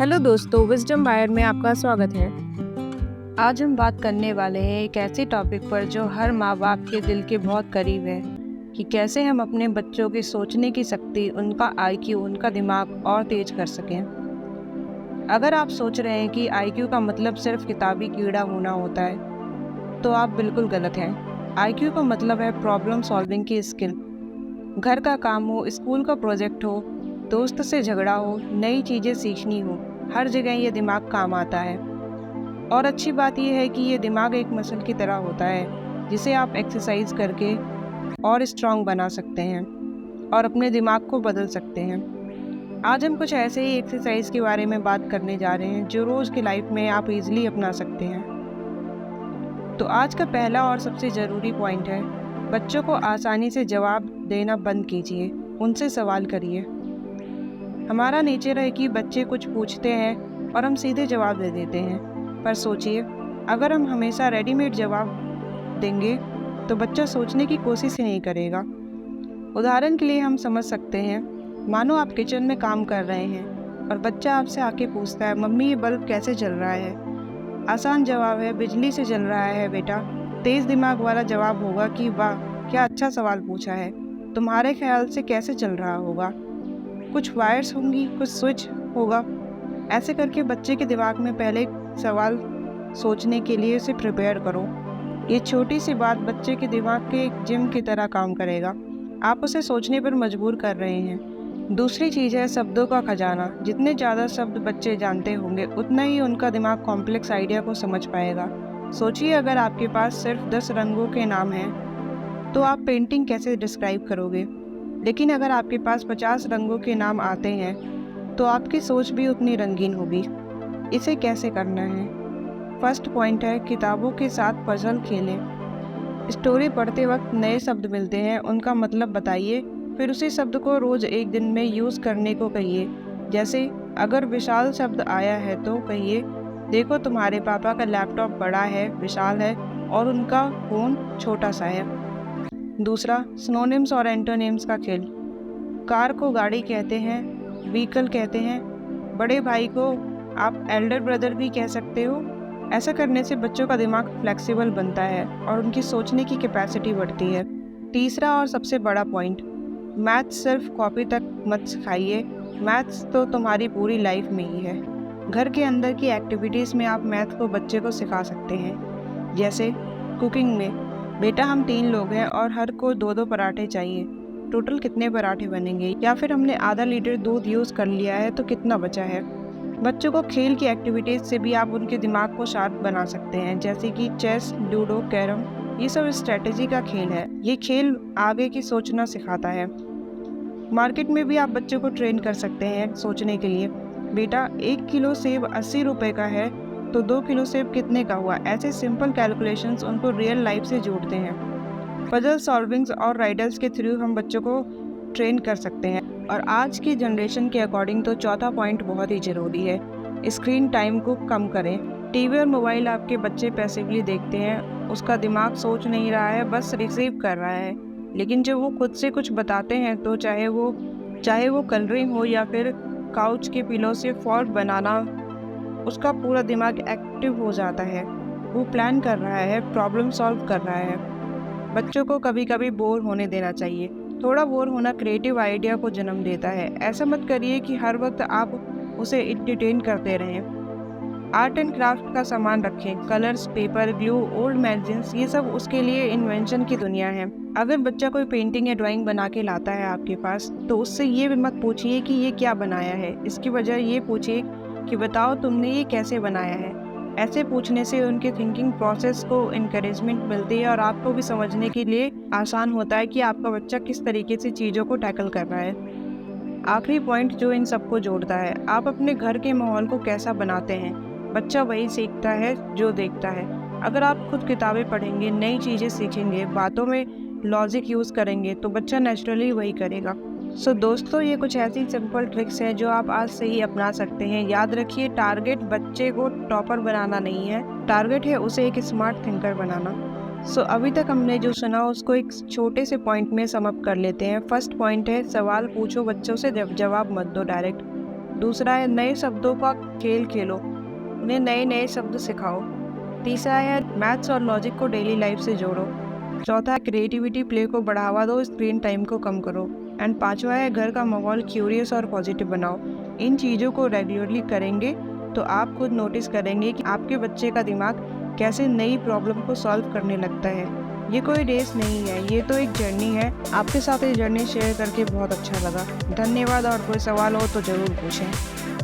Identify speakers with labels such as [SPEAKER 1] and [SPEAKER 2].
[SPEAKER 1] Hello दोस्तों, wisdom wire में आपका स्वागत है।
[SPEAKER 2] आज हम बात करने वाले हैं एक ऐसे टॉपिक पर जो हर माँ बाप के दिल के बहुत करीब है कि कैसे हम अपने बच्चों की सोचने की शक्ति, उनका आईक्यू, उनका दिमाग और तेज कर सकें। अगर आप सोच रहे हैं कि आईक्यू का मतलब सिर्फ किताबी कीड़ा होना होता है, तो आप बिल्कुल गलत हैं। आईक्यू का मतलब है प्रॉब्लम सॉल्विंग की स्किल। घर का काम हो, स्कूल का प्रोजेक्ट हो, दोस्त से झगड़ा हो, नई चीज़ें सीखनी हो, हर जगह ये दिमाग काम आता है। और अच्छी बात यह है कि ये दिमाग एक मसल की तरह होता है जिसे आप एक्सरसाइज करके और स्ट्रांग बना सकते हैं और अपने दिमाग को बदल सकते हैं। आज हम कुछ ऐसे ही एक्सरसाइज के बारे में बात करने जा रहे हैं जो रोज़ की लाइफ में आप इजीली अपना सकते हैं। तो आज का पहला और सबसे ज़रूरी पॉइंट है, बच्चों को आसानी से जवाब देना बंद कीजिए, उनसे सवाल करिए। हमारा नेचर है कि बच्चे कुछ पूछते हैं और हम सीधे जवाब दे देते हैं, पर सोचिए, अगर हम हमेशा रेडीमेड जवाब देंगे तो बच्चा सोचने की कोशिश ही नहीं करेगा। उदाहरण के लिए हम समझ सकते हैं, मानो आप किचन में काम कर रहे हैं और बच्चा आपसे आके पूछता है, मम्मी ये बल्ब कैसे जल रहा है? आसान जवाब है, बिजली से जल रहा है बेटा। तेज दिमाग वाला जवाब होगा कि वाह क्या अच्छा सवाल पूछा है, तुम्हारे ख्याल से कैसे चल रहा होगा? कुछ वायर्स होंगी, कुछ स्विच होगा। ऐसे करके बच्चे के दिमाग में पहले सवाल सोचने के लिए उसे प्रिपेयर करो। ये छोटी सी बात बच्चे के दिमाग के एक जिम की तरह काम करेगा। आप उसे सोचने पर मजबूर कर रहे हैं। दूसरी चीज़ है शब्दों का खजाना। जितने ज़्यादा शब्द बच्चे जानते होंगे उतना ही उनका दिमाग कॉम्प्लेक्स आइडिया को समझ पाएगा। सोचिए, अगर आपके पास सिर्फ 10 रंगों के नाम हैं तो आप पेंटिंग कैसे डिस्क्राइब करोगे? लेकिन अगर आपके पास 50 रंगों के नाम आते हैं तो आपकी सोच भी उतनी रंगीन होगी। इसे कैसे करना है? फर्स्ट पॉइंट है, किताबों के साथ पजल खेलें। स्टोरी पढ़ते वक्त नए शब्द मिलते हैं, उनका मतलब बताइए, फिर उसी शब्द को रोज एक दिन में यूज़ करने को कहिए। जैसे अगर विशाल शब्द आया है तो कहिए, देखो तुम्हारे पापा का लैपटॉप बड़ा है, विशाल है, और उनका फ़ोन छोटा सा है। दूसरा, सिनोनिम्स और एंटोनिम्स का खेल। कार को गाड़ी कहते हैं, व्हीकल कहते हैं, बड़े भाई को आप एल्डर ब्रदर भी कह सकते हो। ऐसा करने से बच्चों का दिमाग फ्लेक्सिबल बनता है और उनकी सोचने की कैपेसिटी बढ़ती है। तीसरा और सबसे बड़ा पॉइंट, मैथ्स सिर्फ कॉपी तक मत सिखाइए, मैथ्स तो तुम्हारी पूरी लाइफ में ही है। घर के अंदर की एक्टिविटीज़ में आप मैथ को बच्चे को सिखा सकते हैं। जैसे कुकिंग में, बेटा हम 3 लोग हैं और हर को 2-2 पराठे चाहिए, टोटल कितने पराठे बनेंगे? या फिर हमने आधा लीटर दूध यूज़ कर लिया है तो कितना बचा है? बच्चों को खेल की एक्टिविटीज़ से भी आप उनके दिमाग को शार्प बना सकते हैं, जैसे कि चेस, लूडो, कैरम। ये सब स्ट्रेटेजी का खेल है। ये खेल आगे की सोचना सिखाता है। मार्केट में भी आप बच्चों को ट्रेन कर सकते हैं सोचने के लिए। बेटा 1 किलो सेब 80 रुपये का है तो 2 किलो सेब कितने का हुआ? ऐसे सिंपल कैलकुलेशंस उनको रियल लाइफ से जोड़ते हैं। पजल सॉल्विंग्स और राइडल्स के थ्रू हम बच्चों को ट्रेन कर सकते हैं। और आज की जनरेशन के अकॉर्डिंग तो चौथा पॉइंट बहुत ही ज़रूरी है, स्क्रीन टाइम को कम करें। टीवी और मोबाइल आपके बच्चे पैसिवली देखते हैं, उसका दिमाग सोच नहीं रहा है, बस रिसीव कर रहा है। लेकिन जब वो खुद से कुछ बताते हैं तो चाहे वो कलरिंग हो या फिर काउच के पिलो से फॉर्ट बनाना, उसका पूरा दिमाग एक्टिव हो जाता है। वो प्लान कर रहा है, प्रॉब्लम सॉल्व कर रहा है। बच्चों को कभी कभी बोर होने देना चाहिए। थोड़ा बोर होना क्रिएटिव आइडिया को जन्म देता है। ऐसा मत करिए कि हर वक्त आप उसे एंटरटेन करते रहें। आर्ट एंड क्राफ्ट का सामान रखें, colours, paper, glue, old magazines, ये सब उसके लिए इन्वेंशन की दुनिया है। अगर बच्चा कोई पेंटिंग या ड्राइंग बना के लाता है आपके पास, तो उससे ये मत पूछिए कि ये क्या बनाया है, इसकी वजह ये पूछिए कि बताओ तुमने ये कैसे बनाया है। ऐसे पूछने से उनके थिंकिंग प्रोसेस को इनकरेजमेंट मिलती है और आपको भी समझने के लिए आसान होता है कि आपका बच्चा किस तरीके से चीज़ों को टैकल कर रहा है। आखिरी पॉइंट जो इन सबको जोड़ता है, आप अपने घर के माहौल को कैसा बनाते हैं, बच्चा वही सीखता है जो देखता है। अगर आप खुद किताबें पढ़ेंगे, नई चीज़ें सीखेंगे, बातों में लॉजिक यूज़ करेंगे, तो बच्चा नेचुरली वही करेगा। सो दोस्तों, ये कुछ ऐसी सिंपल ट्रिक्स हैं जो आप आज से ही अपना सकते हैं। याद रखिए, टारगेट बच्चे को टॉपर बनाना नहीं है, टारगेट है उसे एक स्मार्ट थिंकर बनाना। सो अभी तक हमने जो सुना उसको एक छोटे से पॉइंट में सम अप कर लेते हैं। फर्स्ट पॉइंट है, सवाल पूछो बच्चों से, जवाब मत दो डायरेक्ट। दूसरा है नए शब्दों का खेल खेलो, उन्हें नए नए शब्द सिखाओ। तीसरा है मैथ्स और लॉजिक को डेली लाइफ से जोड़ो। चौथा है क्रिएटिविटी प्ले को बढ़ावा दो, स्क्रीन टाइम को कम करो। एंड पांचवा है घर का माहौल क्यूरियस और पॉजिटिव बनाओ। इन चीज़ों को रेगुलरली करेंगे तो आप खुद नोटिस करेंगे कि आपके बच्चे का दिमाग कैसे नई प्रॉब्लम को सॉल्व करने लगता है। ये कोई रेस नहीं है, ये तो एक जर्नी है। आपके साथ ये जर्नी शेयर करके बहुत अच्छा लगा। धन्यवाद, और कोई सवाल हो तो ज़रूर पूछें।